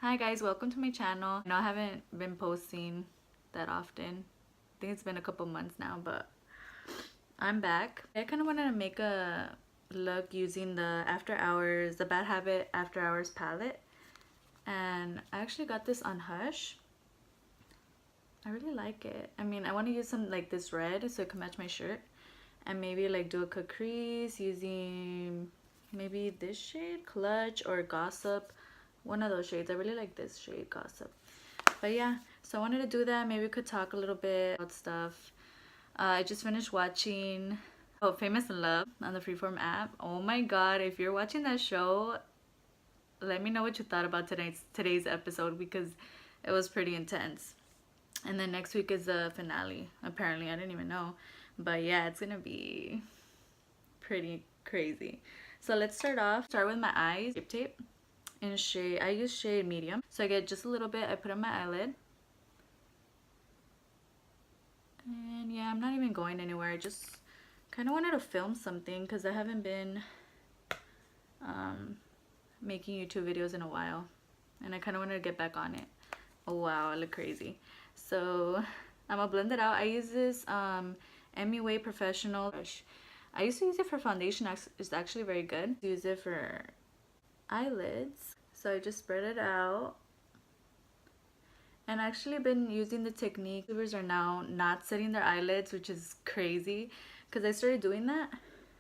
Hi guys, welcome to my channel. I know I haven't been posting that often. I think it's been a couple months now, but I'm back. I kind of wanted to make a look using the the Bad Habit After Hours palette. And I actually got this on Hush. I really like it. I mean, I want to use some like this red so it can match my shirt. And maybe like do a cut crease using maybe this shade, Clutch or Gossip. One of those shades. I really like this shade, Gossip. But yeah, so I wanted to do that. Maybe we could talk a little bit about stuff. I just finished watching Famous in Love on the Freeform app. Oh my god, if you're watching that show, let me know what you thought about today's episode because it was pretty intense. And then next week is the finale. Apparently, I didn't even know. But yeah, it's gonna be pretty crazy. So let's start with my eyes. Tape in shade, I use shade medium. So I get just a little bit, I put on my eyelid. And yeah, I'm not even going anywhere. I just kind of wanted to film something because I haven't been making YouTube videos in a while. And I kind of wanted to get back on it. Oh wow, I look crazy. So I'm gonna blend it out. I use this MUA Professional brush. I used to use it for foundation. It's actually very good. Use it for eyelids. So I just spread it out. And I actually been using the technique. YouTubers are now not setting their eyelids, which is crazy because I started doing that.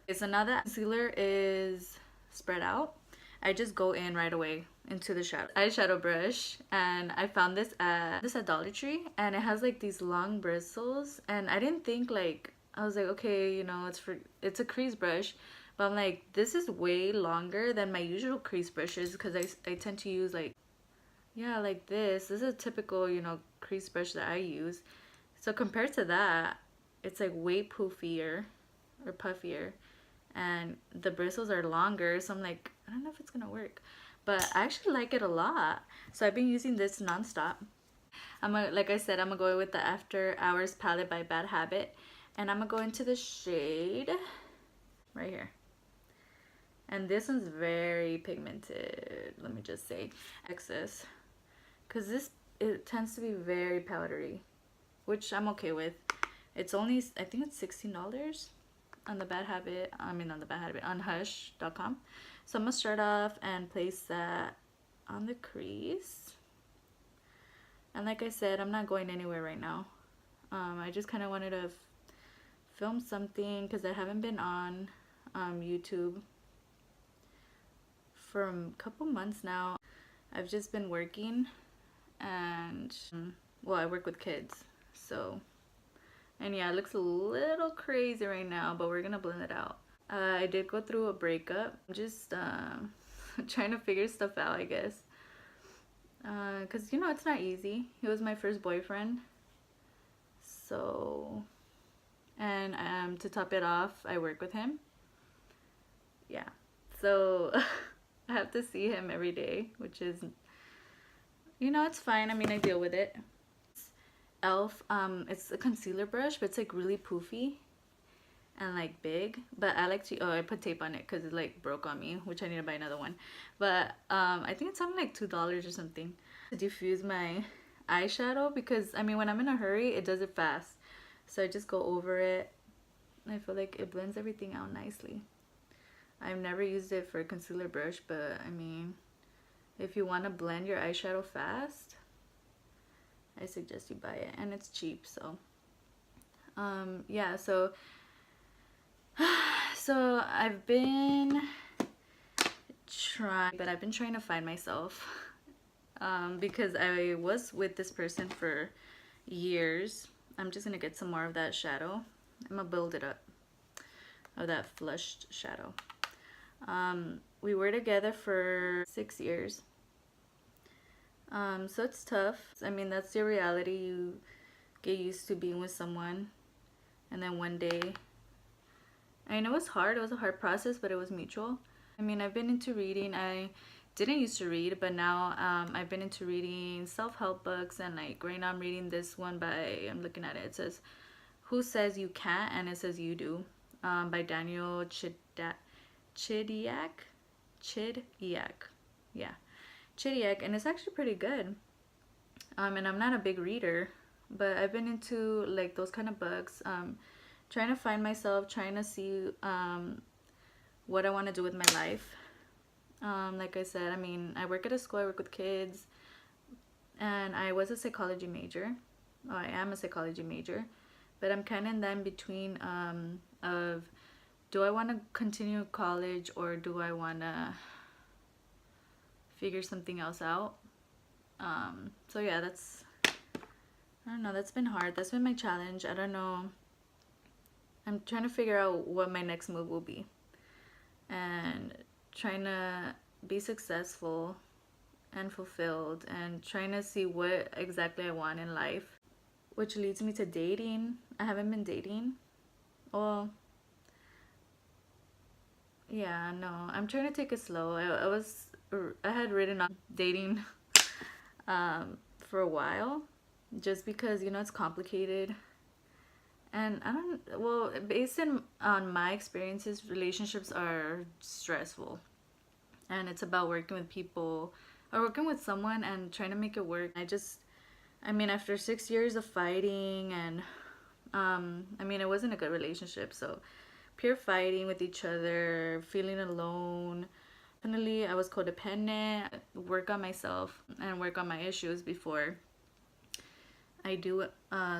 Okay, so now that concealer is spread out, I just go in right away into the eyeshadow brush. And I found this at Dollar Tree, and it has like these long bristles. And I didn't think like, I was like, okay, you know, it's a crease brush. But I'm like, this is way longer than my usual crease brushes because I tend to use like, yeah, like this. This is a typical, you know, crease brush that I use. So compared to that, it's like way poofier or puffier. And the bristles are longer. So I'm like, I don't know if it's going to work. But I actually like it a lot. So I've been using this nonstop. Like I said, I'm going to go with the After Hours palette by Bad Habit. And I'm going to go into the shade right here. And this one's very pigmented, let me just say. Excess. Because it tends to be very powdery, which I'm okay with. It's only, I think it's $16 on the Bad Habit, on Hush.com. So I'm going to start off and place that on the crease. And like I said, I'm not going anywhere right now. I just kind of wanted to film something because I haven't been on YouTube for a couple months now. I've just been working and well, I work with kids, so, and yeah, it looks a little crazy right now, but we're gonna blend it out. I did go through a breakup. I'm just trying to figure stuff out, I guess, because you know, it's not easy. He was my first boyfriend, so, and to top it off, I work with him. Yeah, so I have to see him every day, which is, you know, it's fine. I mean, I deal with it. Elf, it's a concealer brush, but it's like really poofy and like big. But I like to, I put tape on it because it like broke on me, which I need to buy another one. But I think it's something like $2 or something to diffuse my eyeshadow because I mean, when I'm in a hurry, it does it fast. So I just go over it. I feel like it blends everything out nicely. I've never used it for a concealer brush, but I mean, if you want to blend your eyeshadow fast, I suggest you buy it, and it's cheap. So yeah, so I've been trying to find myself because I was with this person for years. I'm just gonna get some more of that shadow. I'm gonna build it up, of that flushed shadow. We were together for 6 years. So it's tough. I mean, that's your reality. You get used to being with someone, and then one day, I know it's hard. It was a hard process, but it was mutual. I mean, I've been into reading. I didn't used to read, but now I've been into reading self-help books, and like right now I'm reading this one I'm looking at it. It says, "Who Says You Can't?" and it says "You Do," by Daniel Chidiak. Yeah. Chit Chat, and it's actually pretty good. And I'm not a big reader, but I've been into like those kind of books. Trying to find myself, trying to see what I want to do with my life. Like I said, I mean, I work at a school, I work with kids, and I was a psychology major. Oh, I am a psychology major, but I'm kind of in that in between of do I want to continue college or do I want to figure something else out? So yeah, I don't know, that's been hard. That's been my challenge. I don't know. I'm trying to figure out what my next move will be and trying to be successful and fulfilled and trying to see what exactly I want in life, which leads me to dating. I haven't been dating. Well, yeah, no, I'm trying to take it slow. I had written on dating for a while just because, you know, it's complicated. And I don't, well, based on my experiences, relationships are stressful. And it's about working with people or working with someone and trying to make it work. I mean, after 6 years of fighting and, I mean, it wasn't a good relationship. So pure fighting with each other, feeling alone. Definitely, I was codependent. Work on myself and work on my issues before I do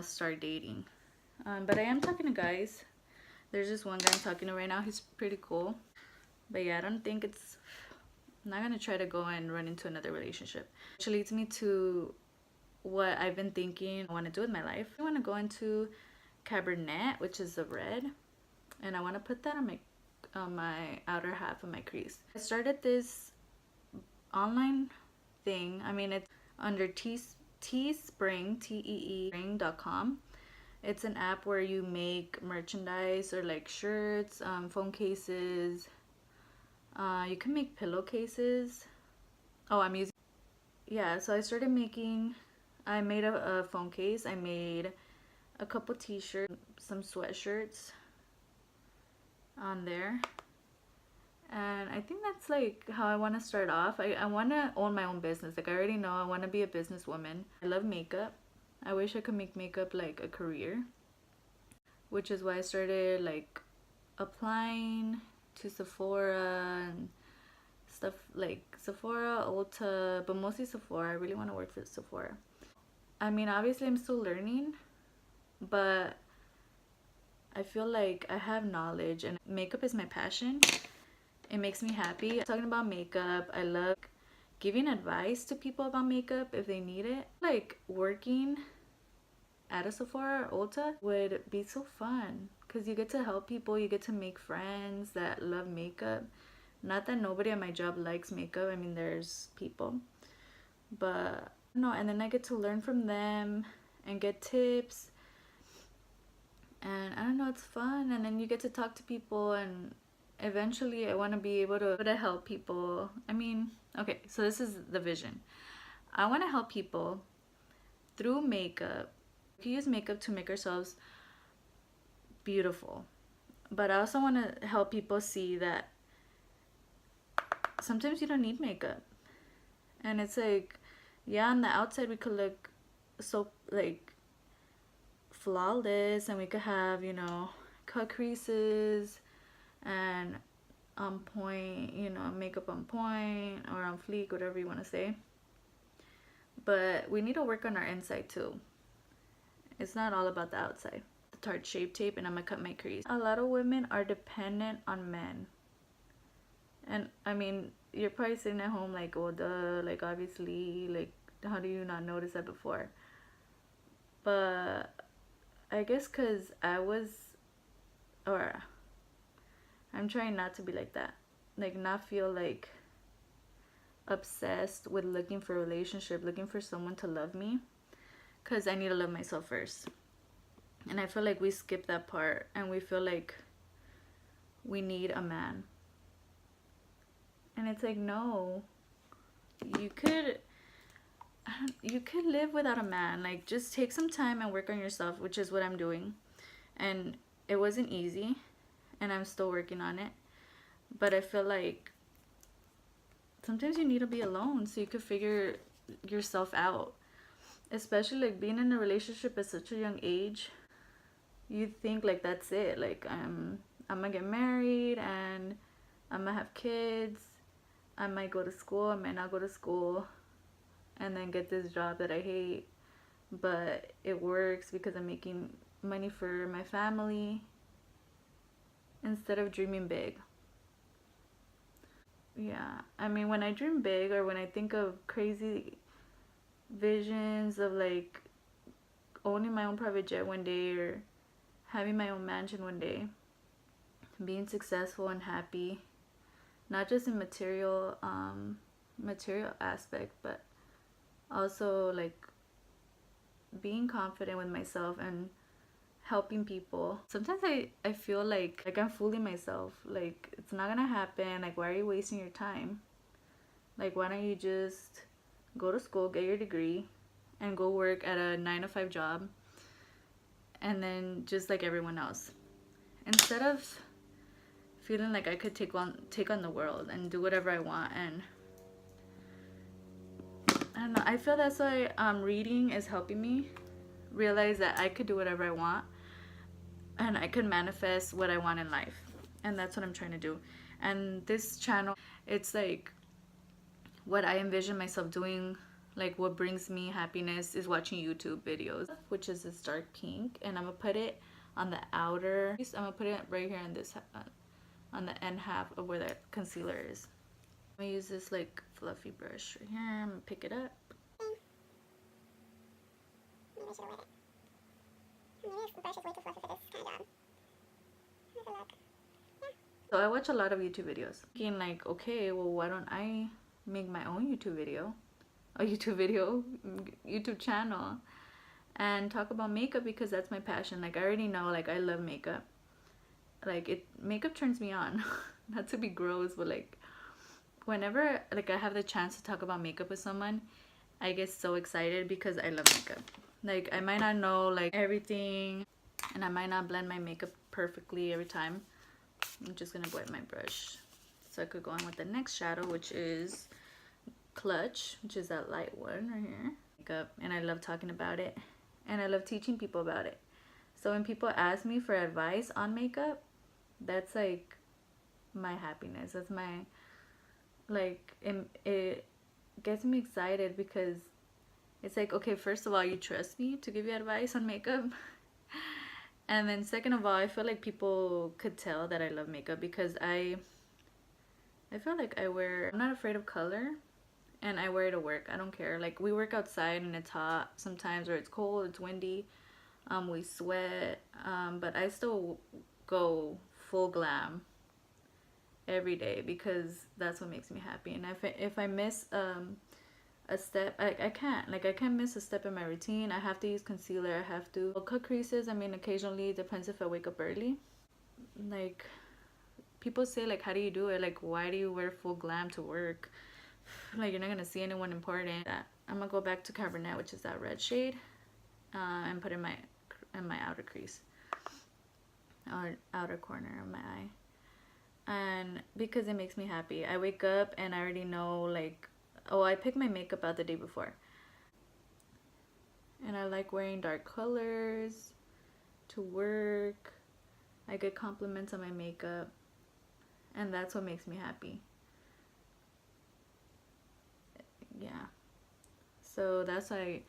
start dating. But I am talking to guys. There's this one guy I'm talking to right now. He's pretty cool. But yeah, I don't think I'm not gonna try to go and run into another relationship. Which leads me to what I've been thinking I want to do with my life. I want to go into Cabernet, which is the red, and I want to put that on my outer half of my crease. I started this online thing. I mean, it's under Teespring, Teespring.com. It's an app where you make merchandise or like shirts, phone cases. You can make pillowcases. Oh, I'm using, yeah, so I made a phone case. I made a couple t-shirts, some sweatshirts on there. And I think that's like how I want to start off. I want to own my own business. Like I already know I want to be a businesswoman. I love makeup. I wish I could make makeup like a career, which is why I started like applying to Sephora and stuff like Sephora, Ulta, but mostly Sephora. I really want to work for Sephora. I mean, obviously I'm still learning, but I feel like I have knowledge and makeup is my passion. It makes me happy. Talking about makeup, I love giving advice to people about makeup if they need it. Like working at a Sephora or Ulta would be so fun because you get to help people, you get to make friends that love makeup. Not that nobody at my job likes makeup. I mean, there's people, but no. And then I get to learn from them and get tips. And I don't know, it's fun. And then you get to talk to people, and eventually I want to be able to help people. I mean, okay, so this is the vision. I want to help people through makeup. We can use makeup to make ourselves beautiful, but I also want to help people see that sometimes you don't need makeup. And it's like, yeah, on the outside we could look so like flawless and we could have, you know, cut creases and on point, you know, makeup on point or on fleek, whatever you want to say. But we need to work on our inside too. It's not all about the outside. The Tarte Shape Tape, and I'm gonna cut my crease. A lot of women are dependent on men. And I mean, you're probably sitting at home like, oh, duh, like obviously, like, how do you not notice that before? But I guess because I'm trying not to be like that. Like, not feel like obsessed with looking for a relationship, looking for someone to love me. Because I need to love myself first. And I feel like we skip that part and we feel like we need a man. And it's like, no, you could live without a man. Like, just take some time and work on yourself, which is what I'm doing. And it wasn't easy, and I'm still working on it. But I feel like sometimes you need to be alone so you could figure yourself out. Especially like being in a relationship at such a young age, you think like that's it. Like I'm gonna get married and I'm gonna have kids. I might go to school, I might not go to school, and then get this job that I hate, but it works because I'm making money for my family instead of dreaming big. Yeah, I mean, when I dream big or when I think of crazy visions of like owning my own private jet one day or having my own mansion one day, being successful and happy, not just in material aspect, but also like being confident with myself and helping people. Sometimes I feel like I'm fooling myself. Like it's not gonna happen. Like why are you wasting your time? Like why don't you just go to school, get your degree, and go work at a 9 to 5 job, and then just like everyone else, instead of feeling like I could take on the world and do whatever I want. And I don't know, I feel that's why reading is helping me realize that I could do whatever I want and I could manifest what I want in life. And that's what I'm trying to do. And this channel, it's like what I envision myself doing. Like what brings me happiness is watching YouTube videos, which is this dark pink, and I'm gonna put it on the outer. I'm gonna put it right here on this on the end half of where that concealer is. I'm gonna use this like fluffy brush right here. I'm gonna pick it up. Maybe I should have wet it. Maybe this brush is way too fluffy for this kind of job. Have a look. Yeah. So I watch a lot of YouTube videos. Thinking like, okay, well, why don't I make my own YouTube channel, and talk about makeup, because that's my passion. Like I already know, like I love makeup. Like makeup turns me on. Not to be gross, but like whenever like I have the chance to talk about makeup with someone, I get so excited because I love makeup. Like I might not know like everything, and I might not blend my makeup perfectly every time. I'm just gonna wet my brush so I could go on with the next shadow, which is Clutch, which is that light one right here. Makeup, and I love talking about it, and I love teaching people about it. So when people ask me for advice on makeup, that's like my happiness. That's my like it gets me excited, because it's like, okay, first of all, you trust me to give you advice on makeup. And then second of all, I feel like people could tell that I love makeup, because I feel like I'm not afraid of color, and I wear it to work. I don't care. Like we work outside and it's hot sometimes, or it's cold, it's windy, we sweat, but I still go full glam every day, because that's what makes me happy. And if I miss a step, I can't miss a step in my routine. I have to use concealer. I have to cut creases. I mean, occasionally, it depends if I wake up early. Like people say, like, how do you do it? Like, why do you wear full glam to work? Like you're not gonna see anyone important. I'm gonna go back to Cabernet, which is that red shade, and put in my outer crease or outer corner of my eye. And because it makes me happy, I wake up and I already know, like, oh, I pick my makeup out the day before, and I like wearing dark colors to work. I get compliments on my makeup, and that's what makes me happy. Yeah, so that's why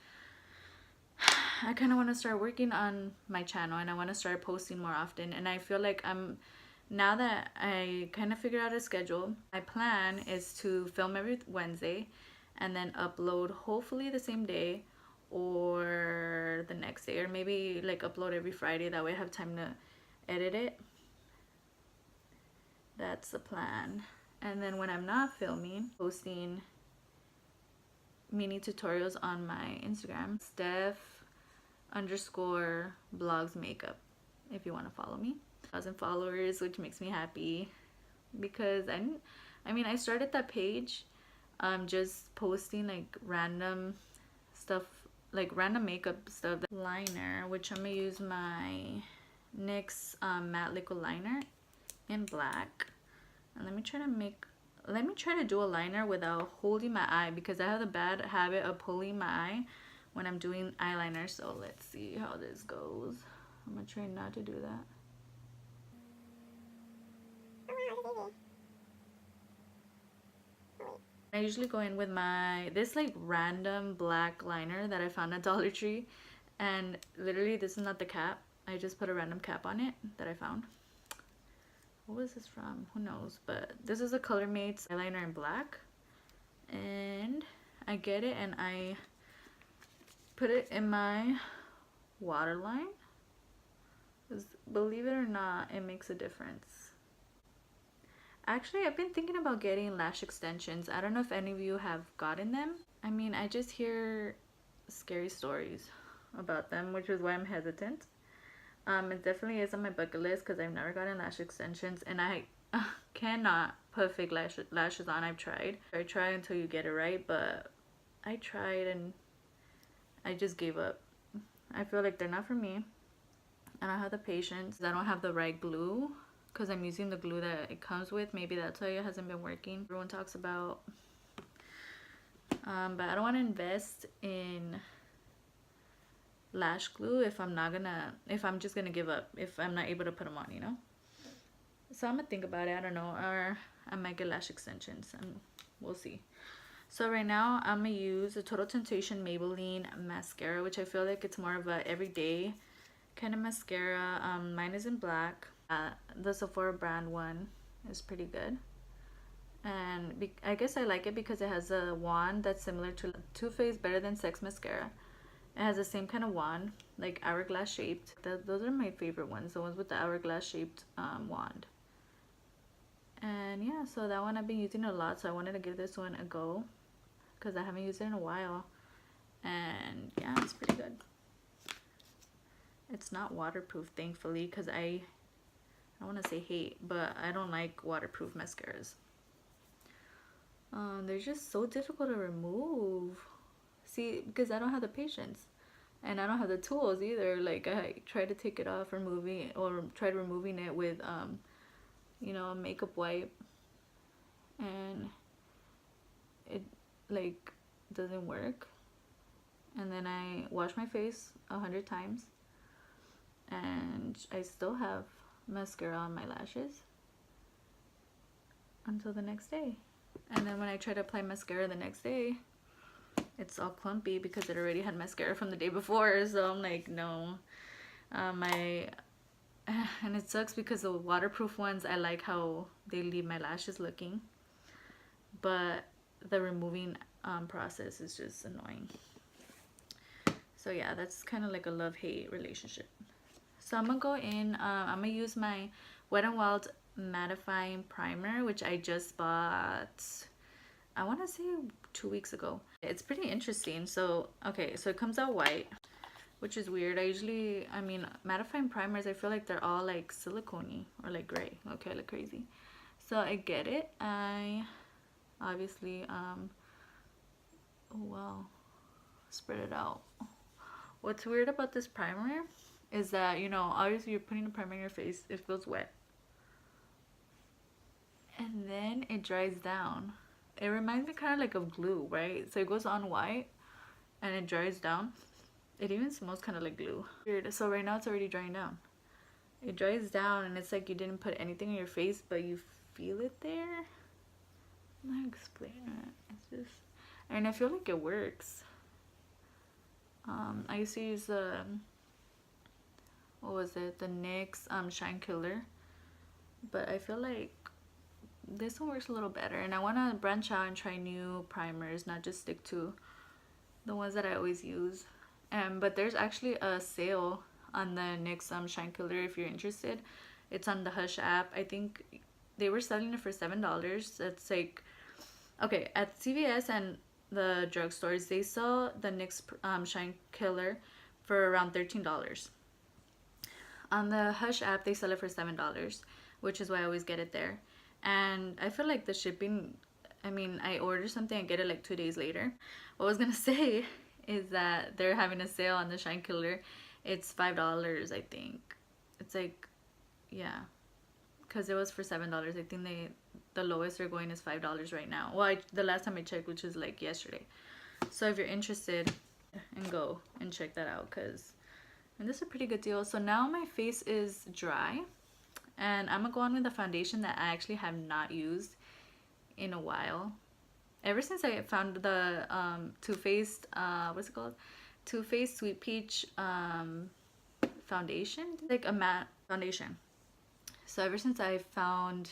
I kind of want to start working on my channel, and I want to start posting more often. And I feel like now that I kind of figured out a schedule, my plan is to film every Wednesday and then upload hopefully the same day or the next day, or maybe like upload every Friday. That way I have time to edit it. That's the plan. And then when I'm not filming, posting mini tutorials on my Instagram, Steph_blogs makeup, if you want to follow me. 1,000 followers, which makes me happy, because I mean I started that page just posting like random stuff, like random makeup stuff. Liner, which I'm gonna use my NYX matte liquid liner in black, and let me try to make let me try to do a liner without holding my eye, because I have the bad habit of pulling my eye when I'm doing eyeliner. So let's see how this goes. I'm gonna try not to do that. I usually go in with my this like random black liner that I found at Dollar Tree, and literally this is not the cap. I just put a random cap on it that I found. What was this from? Who knows? But this is a Color Mates eyeliner in black, and I get it and I put it in my waterline. Believe it or not, it makes a difference. Actually, I've been thinking about getting lash extensions. I don't know if any of you have gotten them. I mean, I just hear scary stories about them, which is why I'm hesitant. It definitely is on my bucket list because I've never gotten lash extensions, and I cannot put fake lashes on. I've tried. I try until you get it right, but I tried and I just gave up. I feel like they're not for me. I don't have the patience. I don't have the right glue because I'm using the glue that it comes with. Maybe that's why it hasn't been working. Everyone talks about. But I don't want to invest in lash glue if I'm just gonna give up if I'm not able to put them on, you know. So I'm gonna think about it. I don't know, or I might get lash extensions, and we'll see. So right now I'm gonna use a Total Temptation Maybelline mascara, which I feel like it's more of a everyday kind of mascara. Mine is in black. The Sephora brand one is pretty good, and I guess I like it because it has a wand that's similar to Too Faced Better Than Sex mascara. It has the same kind of wand, like hourglass shaped. Those are my favorite ones, the ones with the hourglass shaped wand. And yeah, so that one I've been using a lot, so I wanted to give this one a go because I haven't used it in a while. And yeah, it's pretty good. It's not waterproof, thankfully, because I don't want to say hate, but I don't like waterproof mascaras. They're just so difficult to remove. See, because I don't have the patience and I don't have the tools either. Like I try to take it off, tried removing it with you know, a makeup wipe, and it like doesn't work. And then I wash my face 100 times and I still have mascara on my lashes until the next day. And then when I try to apply mascara the next day, it's all clumpy because it already had mascara from the day before. So I'm like, no. And it sucks because the waterproof ones, I like how they leave my lashes looking, but the removing process is just annoying. So yeah, that's kind of like a love-hate relationship. So I'm gonna go in, I'm gonna use my Wet n Wild mattifying primer, which I just bought, I want to say 2 weeks ago. It's pretty interesting. So okay, so it comes out white, which is weird. I mean mattifying primers, I feel like they're all like silicone-y or like gray. Okay, I look crazy. So I get it. I obviously oh wow, spread it out. What's weird about this primer is that, you know, obviously you're putting the primer in your face, it feels wet, and then it dries down. It reminds me kind of like of glue, right? So it goes on white and it dries down. It even smells kind of like glue. Weird. So right now it's already drying down. It dries down and it's like you didn't put anything in your face, but you feel it there. I'm not explaining it. It's just, and I feel like it works. I used to use the, what was it? The NYX Shine Killer. But I feel like this one works a little better, and I want to branch out and try new primers, not just stick to the ones that I always use. But there's actually a sale on the NYX Shine Killer if you're interested. It's on the Hush app. I think they were selling it for $7. That's like, okay, at CVS and the drugstores they sell the NYX Shine Killer for around $13. On the Hush app they sell it for $7, which is why I always get it there. And I feel like the shipping, I mean, I order something and get it like 2 days later. What I was gonna say is that they're having a sale on the Shine Killer. It's $5, I think. It's like, yeah, because it was for $7. I think the lowest they're going is $5 right now. Well, the last time I checked, which is like yesterday. So if you're interested, and go and check that out, and this is a pretty good deal. So now my face is dry, and I'm gonna go on with the foundation that I actually have not used in a while. Ever since I found the Too Faced, what's it called? Too Faced Sweet Peach foundation, like a matte foundation. So ever since I found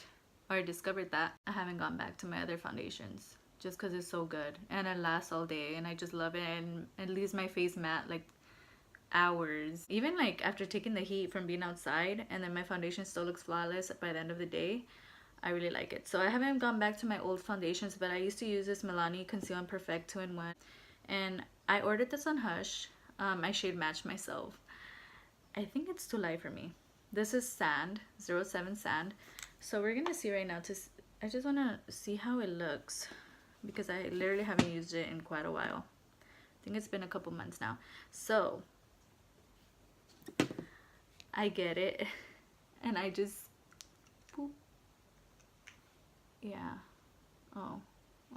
or discovered that, I haven't gone back to my other foundations, just because it's so good and it lasts all day and I just love it, and it leaves my face matte like hours. Even like after taking the heat from being outside, and then my foundation still looks flawless by the end of the day. I really like it. So I haven't gone back to my old foundations, but I used to use this Milani Conceal and Perfect 2-in-1, and I ordered this on Hush. I shade matched myself. I think it's too light for me. This is Sand, 07 Sand. So we're gonna see right now. I just wanna see how it looks, because I literally haven't used it in quite a while. I think it's been a couple months now. So I get it, and I just boop. Yeah. Oh,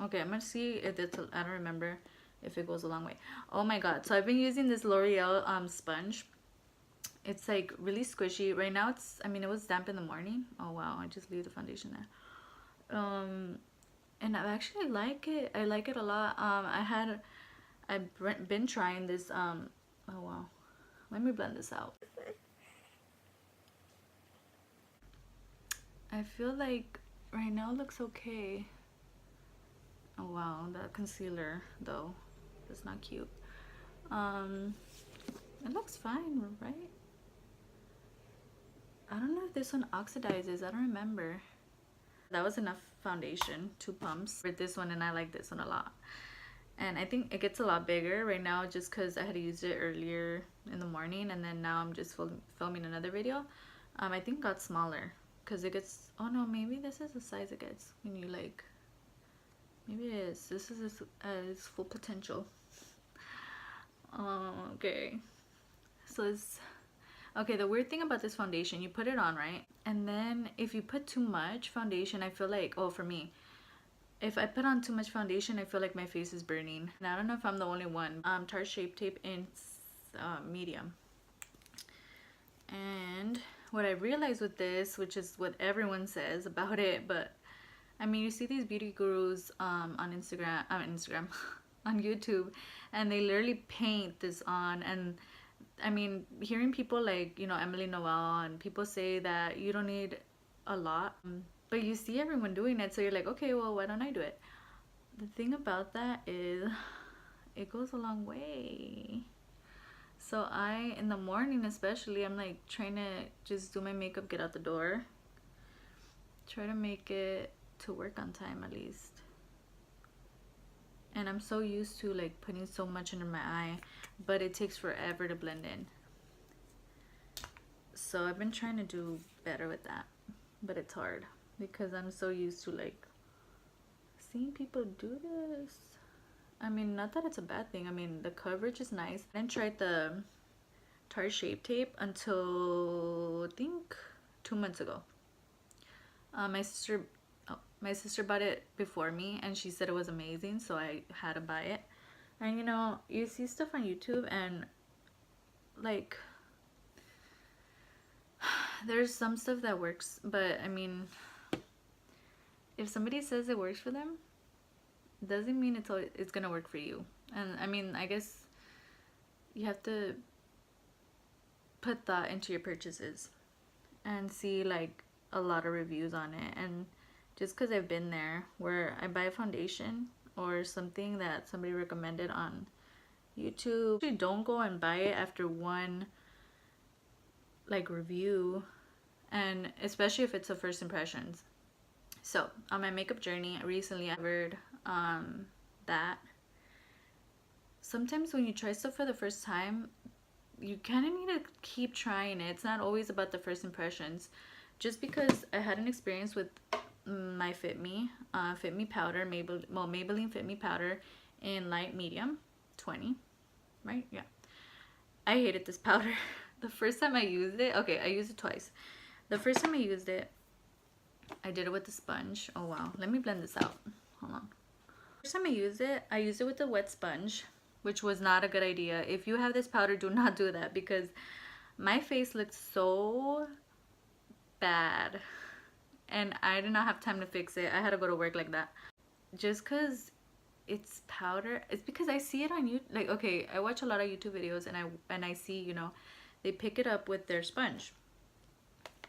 okay. I'm gonna see if it's I don't remember if it goes a long way. Oh my god. So I've been using this L'Oreal sponge. It's like really squishy right now. I mean, it was damp in the morning. Oh wow, I just leave the foundation there. And I actually like it. I like it a lot. I've been trying this oh wow, let me blend this out. I feel like right now it looks okay. Oh wow, that concealer though, that's not cute. It looks fine, right? I don't know if this one oxidizes. I don't remember. That was enough foundation, 2 pumps for this one, and I like this one a lot. And I think it gets a lot bigger right now, just because I had used it earlier in the morning, and then now I'm just filming another video. I think it got smaller because it gets, oh no, maybe this is the size it gets when you like, maybe it is. This is its full potential. Okay, so it's okay. The weird thing about this foundation, you put it on, right? And then if you put too much foundation, I feel like, oh, for me, if I put on too much foundation, I feel like my face is burning. And I don't know if I'm the only one. Tarte Shape Tape in medium. And what I realized with this, which is what everyone says about it, but I mean, you see these beauty gurus on Instagram, on YouTube, and they literally paint this on. And I mean, hearing people like, you know, Emily Noel and people say that you don't need a lot, but you see everyone doing it, so you're like, okay, well, why don't I do it? The thing about that is it goes a long way. So in the morning especially, I'm like trying to just do my makeup, get out the door, try to make it to work on time at least. And I'm so used to like putting so much under my eye, but it takes forever to blend in. So I've been trying to do better with that, but it's hard because I'm so used to like seeing people do this. I mean, not that it's a bad thing. I mean, the coverage is nice. I didn't try the Tarte Shape Tape until I think 2 months ago. My sister bought it before me, and she said it was amazing, so I had to buy it. And you know, you see stuff on YouTube, and like there's some stuff that works, but I mean, if somebody says it works for them, doesn't mean it's gonna work for you. And I mean, I guess you have to put thought into your purchases and see like a lot of reviews on it. And just because I've been there where I buy a foundation or something that somebody recommended on YouTube, actually don't go and buy it after one like review, and especially if it's a first impressions. So on my makeup journey recently, I covered that sometimes when you try stuff for the first time, you kind of need to keep trying it. It's not always about the first impressions. Just because I had an experience with my Fit Me powder, Maybelline Fit Me powder in light medium 20, right? Yeah, I hated this powder. The first time I used it, okay, I used it twice. The first time I used it, I did it with the sponge. Oh wow, let me blend this out. Hold on. First time I used it with a wet sponge, which was not a good idea. If you have this powder, do not do that because my face looked so bad and I did not have time to fix it. I had to go to work like that. Just because it's powder, it's because I see it on YouTube. Like, okay, I watch a lot of YouTube videos and I see, you know, they pick it up with their sponge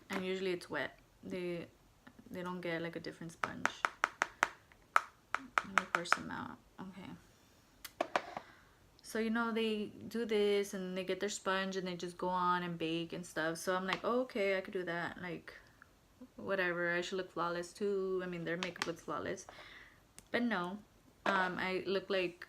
and usually it's wet. They don't get like a different sponge. Let me pour some out. Okay. So, you know, they do this and they get their sponge and they just go on and bake and stuff. So I'm like, oh, okay, I could do that. Like, whatever. I should look flawless too. I mean, their makeup looks flawless. But no. I look like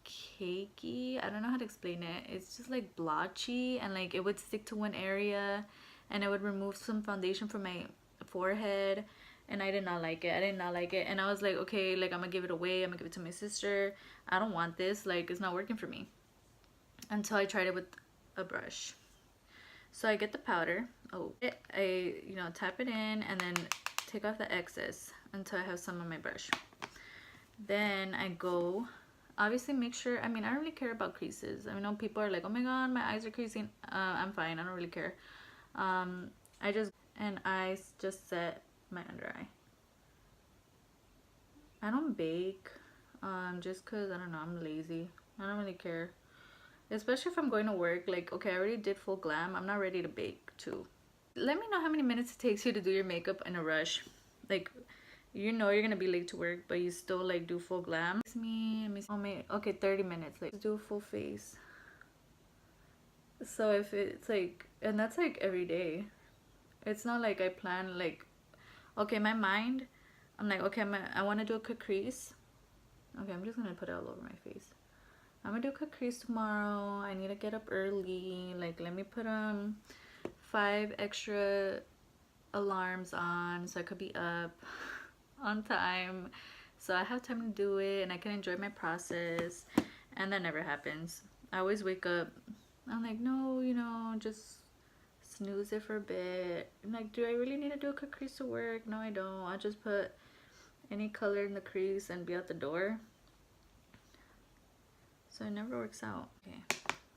cakey. I don't know how to explain it. It's just like blotchy and like it would stick to one area and it would remove some foundation from my forehead. And I did not like it. I did not like it. And I was like, okay, like I'm gonna give it away. I'm gonna give it to my sister. I don't want this. Like, it's not working for me. Until I tried it with a brush. So I get the powder. I, you know, tap it in and then take off the excess until I have some on my brush. Then I go, obviously make sure, I mean, I don't really care about creases. I know people are like, oh my god, my eyes are creasing. I'm fine. I don't really care. I just set my under eye. I don't bake just because I don't know, I'm lazy. I don't really care, especially if I'm going to work. Like, okay, I already did full glam. I'm not ready to bake too. Let me know how many minutes it takes you to do your makeup in a rush. Like, you know you're gonna be late to work but you still like do full glam. Okay, 30 minutes. Like, do a full face. So if it's like, and that's like every day. It's not like I plan like, okay, my mind, I'm like, okay, I want to do a cut crease. Okay, I'm just gonna put it all over my face. I'm gonna do a cut crease tomorrow. I need to get up early. Like, let me put 5 extra alarms on so I could be up on time, so I have time to do it and I can enjoy my process. And that never happens. I always wake up, I'm like, no, you know, just snooze it for a bit. I'm like, do I really need to do a cut crease to work? No, I don't. I'll just put any color in the crease and be out the door. So it never works out. Okay,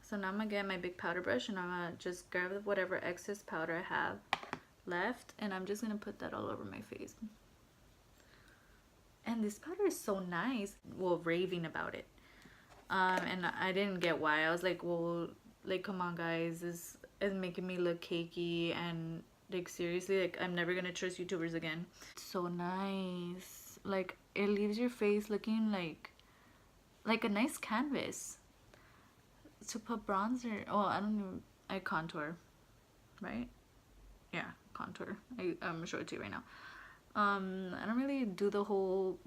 so now I'm gonna get my big powder brush and I'm gonna just grab whatever excess powder I have left and I'm just gonna put that all over my face. And this powder is so nice. Well, raving about it. And I didn't get why. I was like, well, like, come on guys, this is making me look cakey and like, seriously, like, I'm never gonna trust YouTubers again. It's so nice. Like, it leaves your face looking like a nice canvas. To put bronzer, oh, I don't know, I contour, right? Yeah, contour. I'm gonna show it to you right now. I don't really do the whole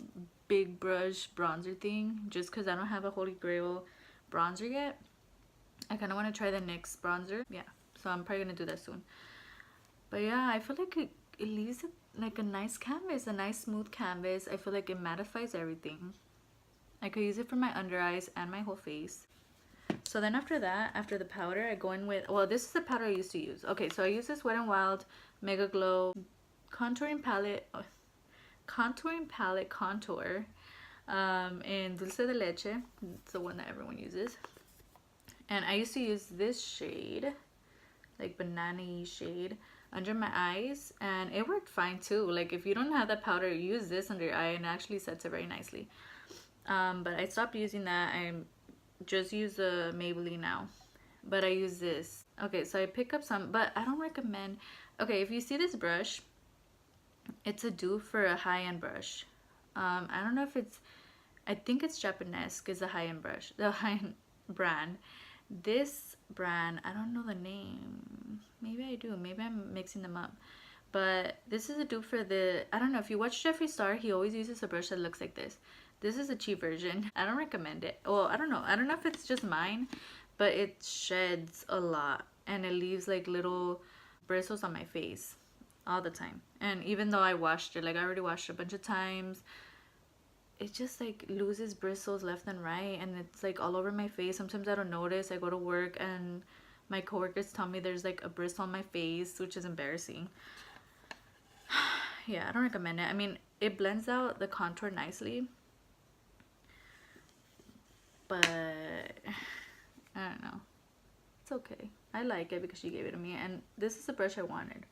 big brush bronzer thing just because I don't have a holy grail bronzer yet. I kind of want to try the NYX bronzer. Yeah, so I'm probably gonna do that soon. But yeah, I feel like it leaves it like a nice canvas, a nice smooth canvas. I feel like it mattifies everything. I could use it for my under eyes and my whole face. So then after that, after the powder, I go in with, well, this is the powder I used to use. Okay, so I use this Wet n Wild Mega Glow contouring palette contour in Dulce de Leche. It's the one that everyone uses. And I used to use this shade, like banana-y shade, under my eyes, and it worked fine too. Like, if you don't have that powder, use this under your eye and it actually sets it very nicely. But I stopped using that. I just use the Maybelline now, but I use this. Okay, so I pick up some, but I don't recommend. Okay, if you see this brush, it's a dupe for a high-end brush. I don't know if it's, I think it's Japanesque is a high-end brush, the high-end brand. This brand, I don't know the name. Maybe I do. Maybe I'm mixing them up. But this is a dupe for the, I don't know, if you watch Jeffree Star, he always uses a brush that looks like this. This is a cheap version. I don't recommend it. Well, I don't know. I don't know if it's just mine, but it sheds a lot and it leaves like little bristles on my face all the time. And even though I washed it, like I already washed it a bunch of times, it just like loses bristles left and right, and it's like all over my face. Sometimes I don't notice. I go to work and my coworkers tell me there's like a bristle on my face, which is embarrassing. yeah, I don't recommend it. I mean, it blends out the contour nicely, but I don't know. It's okay. I like it because she gave it to me, and this is the brush I wanted.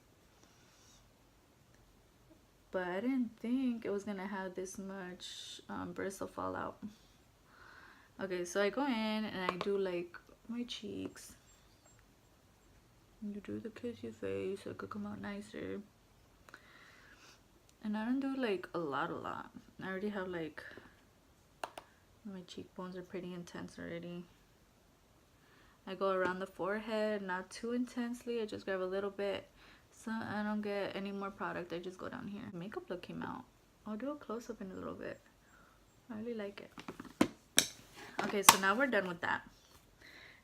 But I didn't think it was gonna have this much bristle fallout. Okay, so I go in and I do like my cheeks. You do the kissy face so it could come out nicer. And I don't do like a lot. I already have like, my cheekbones are pretty intense already. I go around the forehead, not too intensely. I just grab a little bit so I don't get any more product. I just go down here. Makeup look came out. I'll do a close-up in a little bit. I really like it. Okay, so now we're done with that.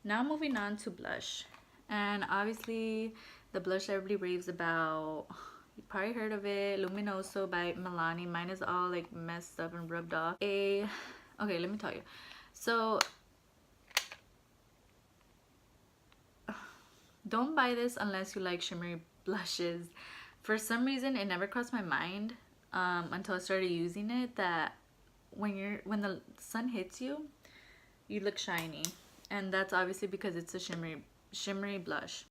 Now moving on to blush. And obviously the blush everybody raves about, you probably heard of it, Luminoso by Milani. Mine is all like messed up and rubbed off. Okay, let me tell you. So don't buy this unless you like shimmery blushes. For some reason it never crossed my mind until I started using it that when the sun hits you, you look shiny. And that's obviously because it's a shimmery blush,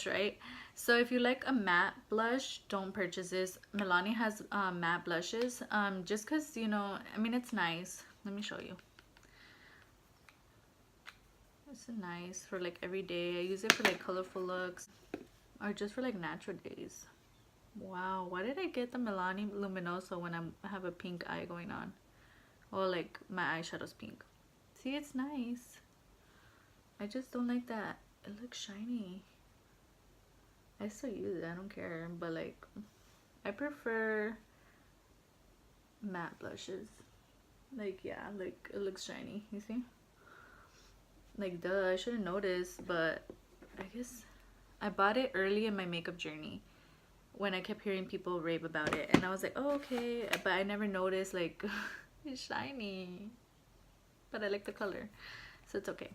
right? So if you like a matte blush, don't purchase this. Milani has matte blushes just because, you know, I mean, it's nice. Let me show you. It's nice for like every day. I use it for like colorful looks or just for like natural days. Wow, why did I get the Milani Luminoso when I have a pink eye going on? Or like my eyeshadow's pink. See, it's nice. I just don't like that it looks shiny. I still use it, I don't care, but like I prefer matte blushes. Like, yeah, like it looks shiny, you see? Like, duh, I should have noticed, but I guess I bought it early in my makeup journey when I kept hearing people rave about it, and I was like, oh, okay, but I never noticed like it's shiny, but I like the color, so it's okay.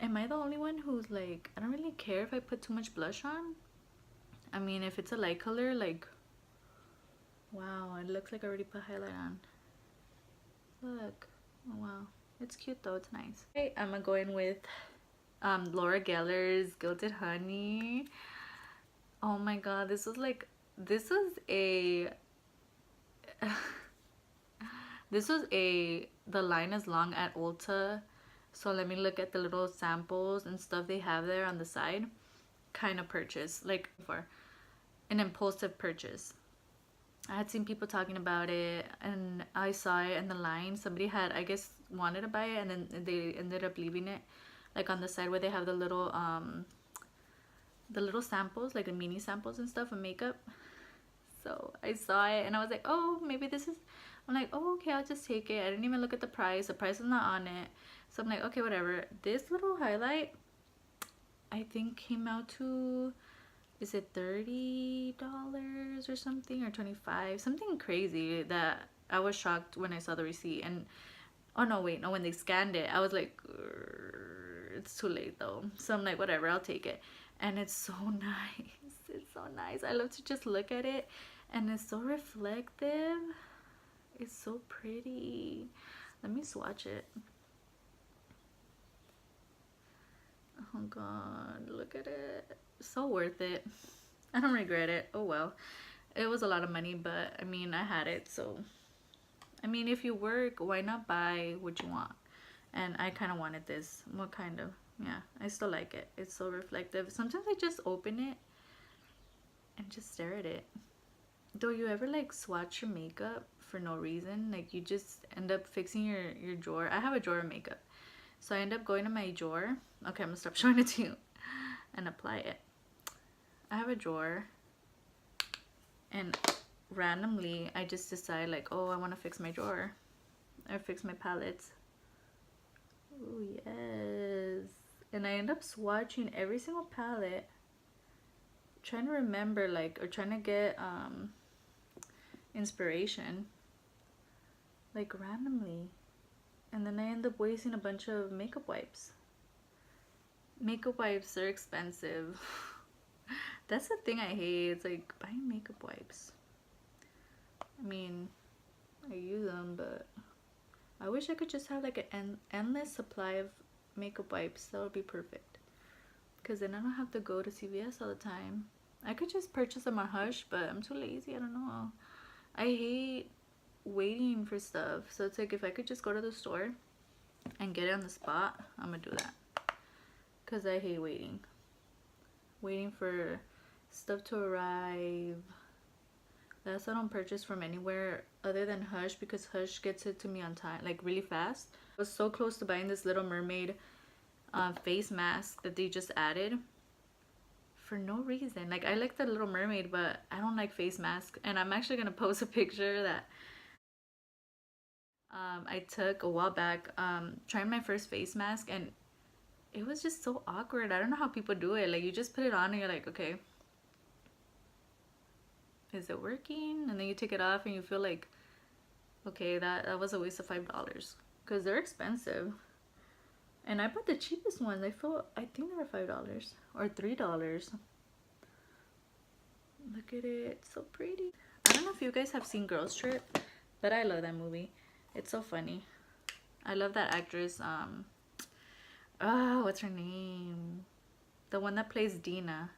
Am I the only one who's like, I don't really care if I put too much blush on? I mean, if it's a light color, like, wow, it looks like I already put highlight on. Look, oh wow, it's cute though, it's nice. Okay, I'm gonna go in with Laura Geller's Gilded Honey. Oh my god, this was a the line is long at Ulta. So let me look at the little samples and stuff they have there on the side. Kind of purchase, like for an impulsive purchase. I had seen people talking about it and I saw it in the line. Somebody had, I guess, wanted to buy it and then they ended up leaving it like on the side where they have the little samples, like the mini samples and stuff of makeup. So I saw it and I was like, oh, maybe this is, I'm like, oh, okay, I'll just take it. I didn't even look at the price is not on it, so I'm like, okay, whatever. This little highlight I think came out to, is it $30 or something, or 25, something crazy that I was shocked when I saw the receipt. And oh no, wait, no, when they scanned it I was like, it's too late though, so I'm like, whatever, I'll take it. And it's so nice. It's so nice. I love to just look at it and it's so reflective. It's so pretty. Let me swatch it. Oh god, look at it. So worth it. I don't regret it. Oh well, it was a lot of money, but I mean, I had it, so I mean, if you work, why not buy what you want? And I kind of wanted this. What kind of? Yeah, I still like it. It's so reflective. Sometimes I just open it and just stare at it. Do you ever like swatch your makeup for no reason? Like you just end up fixing your drawer. I have a drawer of makeup, so I end up going to my drawer. Okay, I'm gonna stop showing it to you and apply it. I have a drawer and randomly I just decide like, oh, I want to fix my drawer or fix my palettes. Oh yes. And I end up swatching every single palette, trying to remember like, or trying to get inspiration like randomly, and then I end up wasting a bunch of makeup wipes. Makeup wipes are expensive. That's the thing I hate. It's like buying makeup wipes. I mean, I use them, but I wish I could just have like an endless supply of makeup wipes. That would be perfect. Because then I don't have to go to CVS all the time. I could just purchase them on Hush, but I'm too lazy. I don't know. I hate waiting for stuff. So it's like if I could just go to the store and get it on the spot, I'm gonna do that. Because I hate waiting. Waiting for stuff to arrive. That's why I don't purchase from anywhere other than Hush, because Hush gets it to me on time, like really fast. I was so close to buying this Little Mermaid face mask that they just added for no reason. Like, I like the Little Mermaid, but I don't like face mask. And I'm actually gonna post a picture that I took a while back trying my first face mask, and it was just so awkward. I don't know how people do it. Like, you just put it on and you're like, okay, is it working? And then you take it off and you feel like, okay, that was a waste of $5, because they're expensive. And I bought the cheapest ones. I think they were $5 or $3. Look at it, it's so pretty. I don't know if you guys have seen Girls Trip, but I love that movie. It's so funny. I love that actress. What's her name? The one that plays Dina.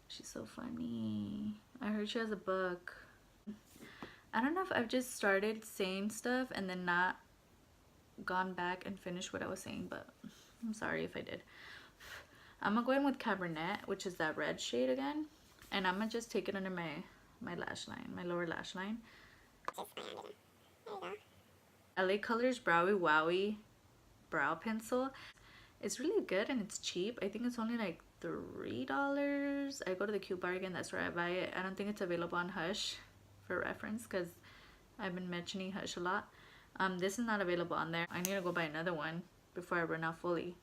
She's so funny. I heard she has a book. I don't know if I've just started saying stuff and then not gone back and finished what I was saying, but I'm sorry if I did. I'm gonna go in with Cabernet, which is that red shade again, and I'm gonna just take it under my lash line, my lower lash line. LA Colors Browy Wowie brow pencil. It's really good and it's cheap. I think it's only like $3. I go to the Q Bar again, that's where I buy it. I don't think it's available on Hush for reference, because I've been mentioning Hush a lot. This is not available on there. I need to go buy another one before I run out fully.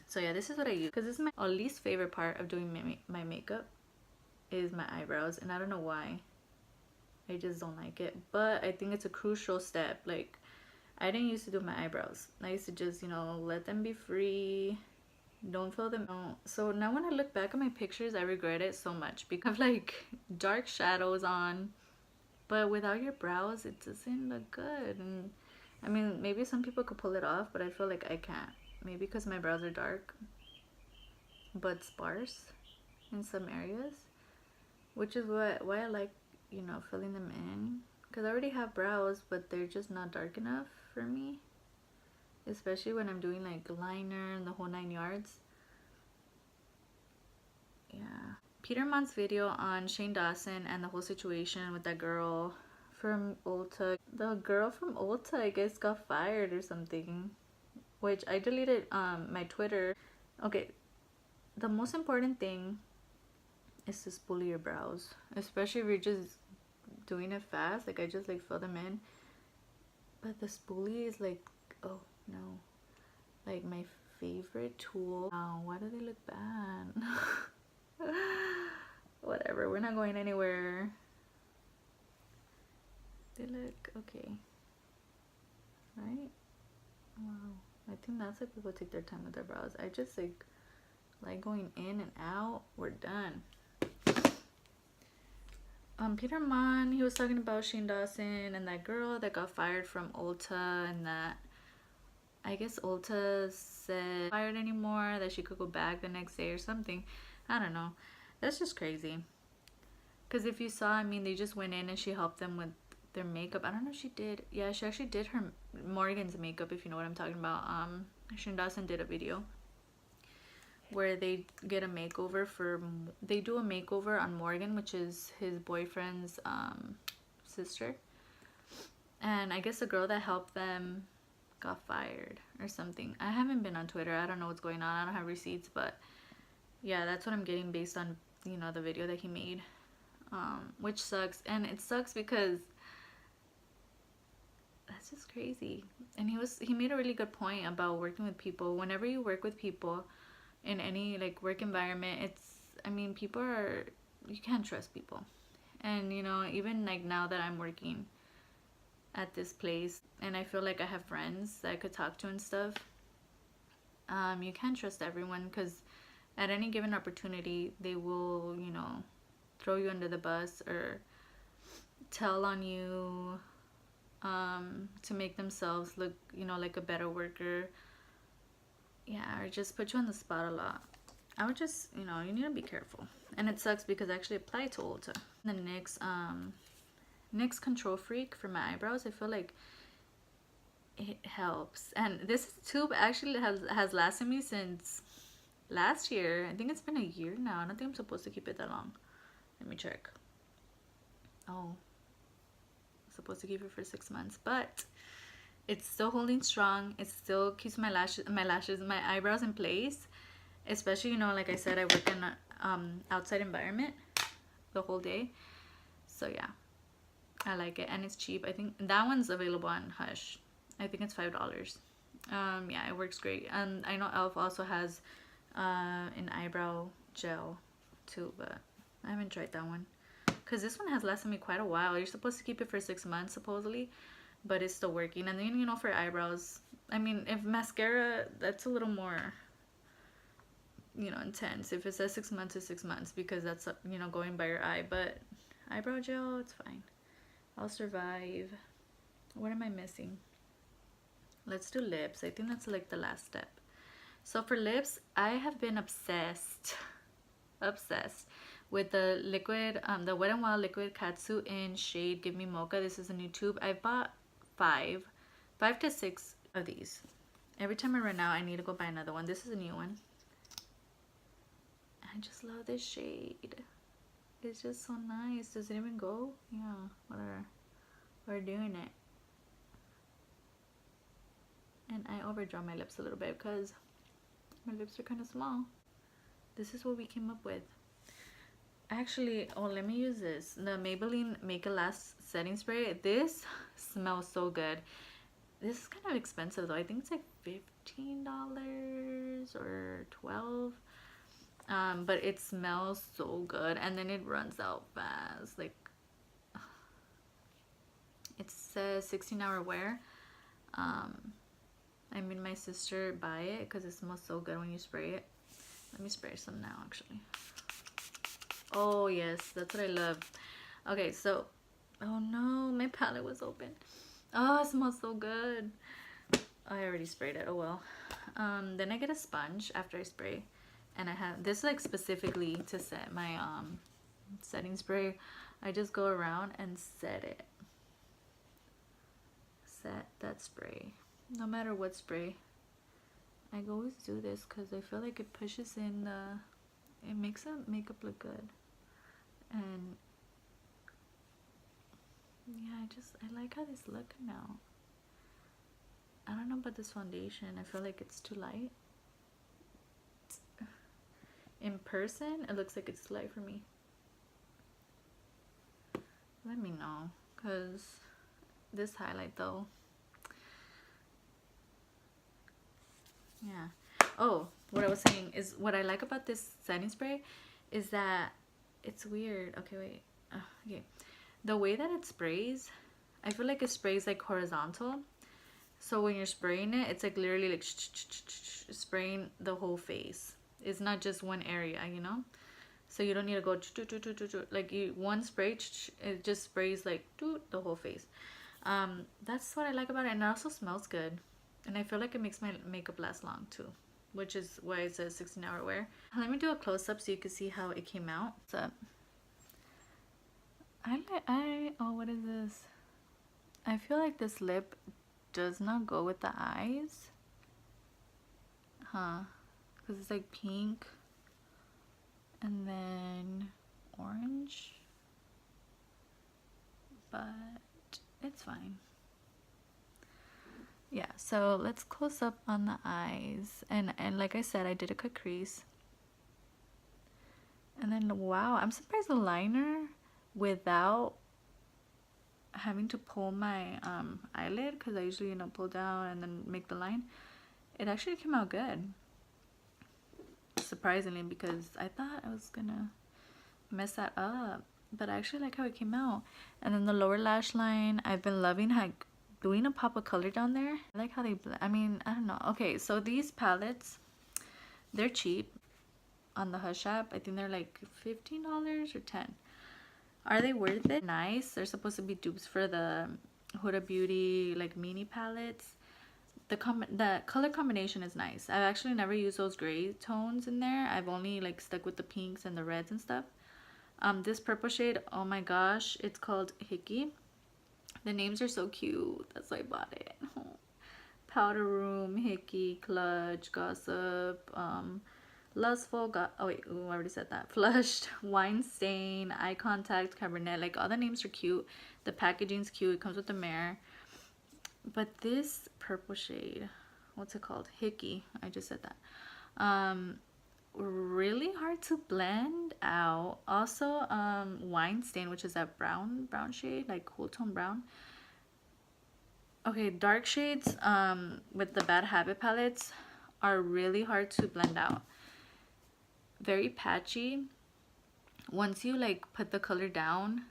So yeah, this is what I use, because this is my least favorite part of doing my makeup is my eyebrows, and I don't know why. I just don't like it, but I think it's a crucial step. Like, I didn't used to do my eyebrows. I used to just, you know, let them be free, don't fill them out. So now when I look back at my pictures, I regret it so much because I have like dark shadows on, but without your brows it doesn't look good. And I mean, maybe some people could pull it off, but I feel like I can't. Maybe because my brows are dark but sparse in some areas, which is why I like, you know, filling them in, because I already have brows but they're just not dark enough for me, especially when I'm doing like liner and the whole 9 yards. Yeah, Peter Mon's video on Shane Dawson and the whole situation with that girl from Ulta. The girl from Ulta, I guess, got fired or something, which I deleted my Twitter. Okay, the most important thing is to spoolie your brows, especially if you're just doing it fast. Like, I just like fill them in, but the spoolie is like, oh no, like my favorite tool. Oh, why do they look bad? Whatever, we're not going anywhere. They look okay, right? Wow, I think that's why people take their time with their brows. I just like going in and out. We're done. Peter Mon, he was talking about Shane Dawson and that girl that got fired from Ulta, and that I guess Ulta said fired anymore, that she could go back the next day or something. I don't know. That's just crazy. Because if you saw, I mean, they just went in and she helped them with their makeup. I don't know if she did. Yeah, she actually did her Morgan's makeup, if you know what I'm talking about. Shane Dawson did a video where they get a makeover they do a makeover on Morgan, which is his boyfriend's sister. And I guess the girl that helped them got fired or something. I haven't been on Twitter. I don't know what's going on. I don't have receipts, but yeah, that's what I'm getting based on, you know, the video that he made. Which sucks. And it sucks because that's just crazy. And he made a really good point about working with people. Whenever you work with people in any like work environment, I mean, you can't trust people. And you know, even like now that I'm working at this place and I feel like I have friends that I could talk to and stuff, you can't trust everyone, because at any given opportunity they will, you know, throw you under the bus or tell on you to make themselves look, you know, like a better worker. Yeah, or just put you on the spot a lot. I would just, you know, you need to be careful. And it sucks because I actually applied to Ulta. The NYX Control Freak for my eyebrows, I feel like it helps. And this tube actually has lasted me since last year. I think it's been a year now. I don't think I'm supposed to keep it that long. Let me check. Oh, I'm supposed to keep it for 6 months, but it's still holding strong. It still keeps my eyebrows in place. Especially, you know, like I said, I work in an outside environment the whole day. So yeah, I like it, and it's cheap. I think that one's available on Hush. I think it's $5. Yeah, it works great. And I know Elf also has an eyebrow gel too, but I haven't tried that one because this one has lasted me quite a while. You're supposed to keep it for 6 months supposedly, but it's still working. And then, you know, for eyebrows, I mean, if mascara, that's a little more, you know, intense. If it says 6 months, it's 6 months because that's, you know, going by your eye. But eyebrow gel, it's fine. I'll survive. What am I missing? Let's do lips. I think that's like the last step. So for lips, I have been obsessed with the liquid, the Wet n Wild Liquid Katsu in shade Give Me Mocha. This is a new tube. I bought 5 to 6 of these. Every time I run out, I need to go buy another one. This is a new one. I just love this shade. It's just so nice. Does it even go? Yeah, whatever. We're doing it. And I overdraw my lips a little bit because my lips are kind of small. This is what we came up with. Actually, oh, let me use this. The Maybelline Make It Last setting spray. This smells so good. This is kind of expensive though. I think it's like $15 or $12. But it smells so good, and then it runs out fast. Like, it says 16-hour wear. I made my sister buy it because it smells so good when you spray it. Let me spray some now, actually. Oh yes, that's what I love. Okay, so, oh no, my palette was open. Oh, it smells so good. I already sprayed it. Oh well. Then I get a sponge after I spray. And I have this like specifically to set my setting spray. I just go around and set it. Set that spray. No matter what spray. I always do this because I feel like it pushes in the, it makes the makeup look good. And yeah, I like how this look now. I don't know about this foundation. I feel like it's too light. In person, it looks like it's too light for me. Let me know, because this highlight though. Yeah. Oh, what I was saying is what I like about this setting spray is that it's weird. Okay, wait. Okay. The way that it sprays, I feel like it sprays like horizontal. So when you're spraying it, it's like literally like spraying the whole face. It's not just one area, you know? So you don't need to go like one spray, it just sprays like the whole face. That's what I like about it, and it also smells good. And I feel like it makes my makeup last long too, which is why it says 16-hour wear. Let me do a close-up so you can see how it came out. What's up? Oh, what is this? I feel like this lip does not go with the eyes. Huh. Because it's like pink. And then orange. But it's fine. Yeah, so let's close up on the eyes. And like I said, I did a cut crease. And then, wow, I'm surprised the liner, without having to pull my eyelid, because I usually, you know, pull down and then make the line, it actually came out good. Surprisingly, because I thought I was gonna mess that up, but I actually like how it came out. And then the lower lash line, I've been loving like doing a pop of color down there. I like how they blend. I mean, I don't know. Okay, so these palettes, they're cheap on the Hush app. I think they're like $15 or $10. Are they worth it? Nice. They're supposed to be dupes for the Huda Beauty like mini palettes. The color combination is nice. I've actually never used those gray tones in there. I've only like stuck with the pinks and the reds and stuff. This purple shade, oh my gosh, it's called Hickey. The names are so cute. That's why I bought it. Powder Room, Hickey, Clutch, Gossip, Lustful, oh wait, ooh, I already said that. Flushed, Wine Stain, Eye Contact, Cabernet. Like all the names are cute. The packaging's cute. It comes with the mirror. But this purple shade, what's it called? Hickey. I just said that. Really hard to blend out. Also, Wine Stain, which is that brown shade, like cool tone brown. Okay, dark shades with the Bad Habit palettes are really hard to blend out. Very patchy. Once you like put the color down,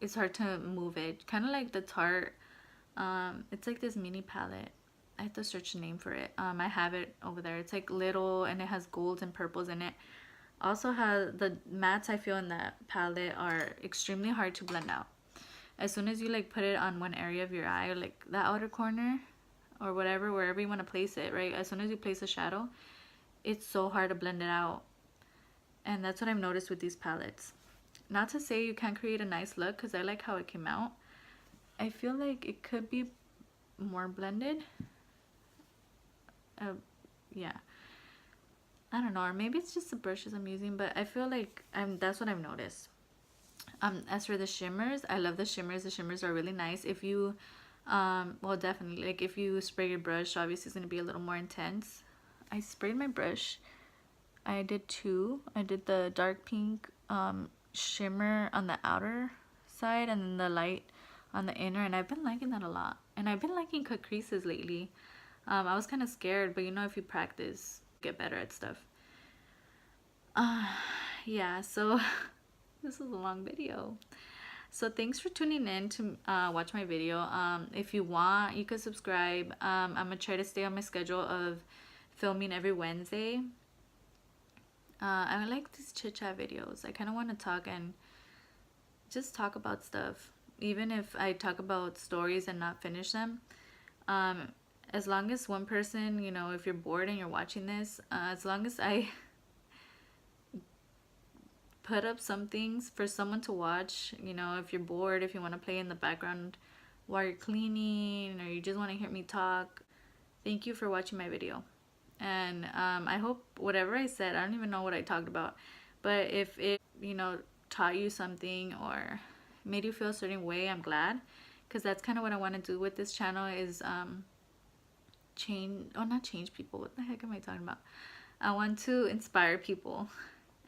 it's hard to move it. Kind of like the Tarte. It's like this mini palette. I have to search the name for it. I have it over there. It's like little and it has golds and purples in it. Also has the mattes I feel in that palette are extremely hard to blend out. As soon as you like put it on one area of your eye, or like the outer corner or whatever, wherever you want to place it, right? As soon as you place a shadow, it's so hard to blend it out. And that's what I've noticed with these palettes. Not to say you can't create a nice look, because I like how it came out. I feel like it could be more blended. Yeah. I don't know, or maybe it's just the brushes I'm using, but I feel like that's what I've noticed. As for the shimmers, I love the shimmers. The shimmers are really nice. If you, well, definitely, like if you spray your brush, obviously it's going to be a little more intense. I sprayed my brush. I did two. I did the dark pink shimmer on the outer side and then the light on the inner, and I've been liking that a lot. And I've been liking cut creases lately. I was kind of scared, but you know, if you practice, get better at stuff. Yeah, so this is a long video. So thanks for tuning in to watch my video. If you want, you could subscribe. I'm gonna try to stay on my schedule of filming every Wednesday. I like these chit chat videos. I kind of want to talk and just talk about stuff, even if I talk about stories and not finish them. As long as one person, you know, if you're bored and you're watching this, as long as I put up some things for someone to watch, you know, if you're bored, if you want to play in the background while you're cleaning, or you just want to hear me talk, thank you for watching my video. And I hope whatever I said, I don't even know what I talked about, but if it, you know, taught you something or made you feel a certain way, I'm glad, because that's kind of what I want to do with this channel is not change people, what the heck am I talking about? I want to inspire people,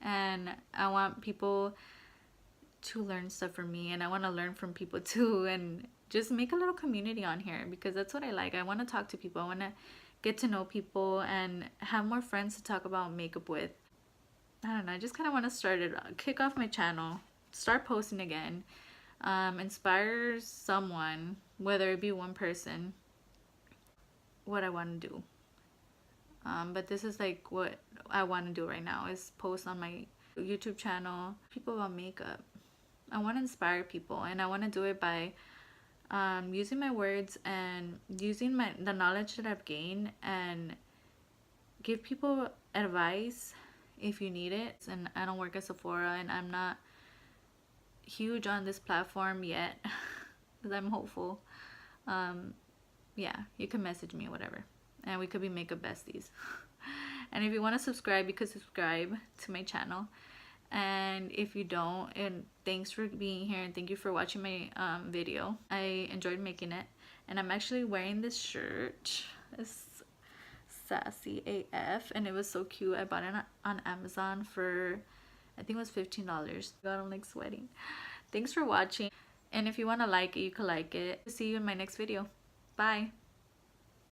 and I want people to learn stuff from me, and I want to learn from people too, and just make a little community on here, because that's what I like. I want to talk to people. I want to get to know people and have more friends to talk about makeup with. I don't know, I just kind of want to start it, kick off my channel, start posting again, inspire someone, whether it be one person, what I want to do. But this is like what I want to do right now, is post on my YouTube channel people about makeup. I want to inspire people, and I want to do it by using my words and using the knowledge that I've gained, and give people advice if you need it. And I don't work at Sephora, and I'm not huge on this platform yet, because I'm hopeful. Yeah, you can message me, whatever, and we could be makeup besties. And if you want to subscribe, you could subscribe to my channel. And if you don't, and thanks for being here, and thank you for watching my video. I enjoyed making it, and I'm actually wearing this shirt. It's Sassy AF, and it was so cute. I bought it on Amazon for, I think it was $15. God, I'm like sweating. Thanks for watching, and if you want to like it, you can like it. See you in my next video. Bye.